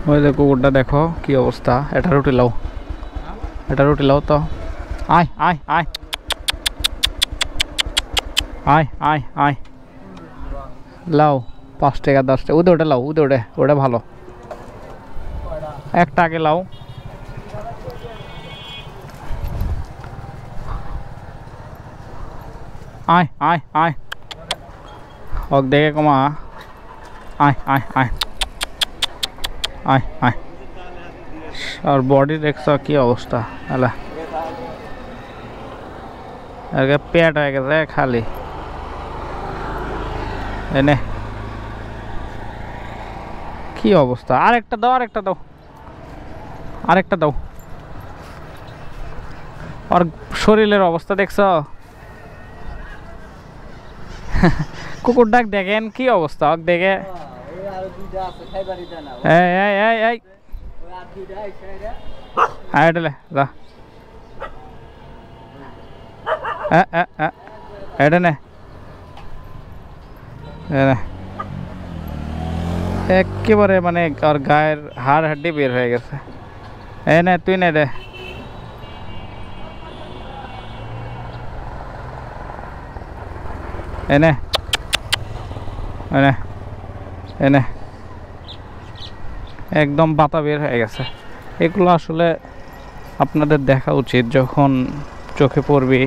ওই যে কুকুরটা দেখো কি অবস্থা। এটা রুটি লাও, এটা রুটি লাও তো। আয় আয় আয় আয় আয় আয় লাও 5 টাকা 10 টাকা। উদে ওটা লাও, উদে ওটা, ওটা ভালো। একটা আগে লাও। আয় আয় আয় ওক দেখে কমা। আয় আয় আয় আয় আয়। আর বডি দেখছ কি অবস্থা, হ্যাঁ পেট হয়ে গেছে খালি। এনে কি অবস্থা। আরেকটা দাও, আরেকটা দাও, আরেকটা দাও। আর শরীরের অবস্থা দেখছ। কুকুর ডাক দেখেন কি অবস্থা দেখে। এই এই এই এই আইডলে যা এটা নে একেবারে মানে আর গায়ের হাড় হাড্ডি বের হয়ে গেছে। এ নে তুই নে রে। এনে এনে এনে একদম পাতা বের হয়ে গেছে। এগুলো আসলে আপনাদের দেখা উচিত, যখন চোখে পড়বে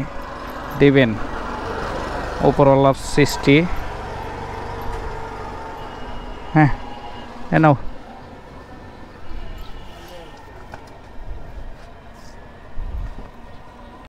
দিবেন। উপরওয়ালার সৃষ্টি। হ্যাঁ এ নাও।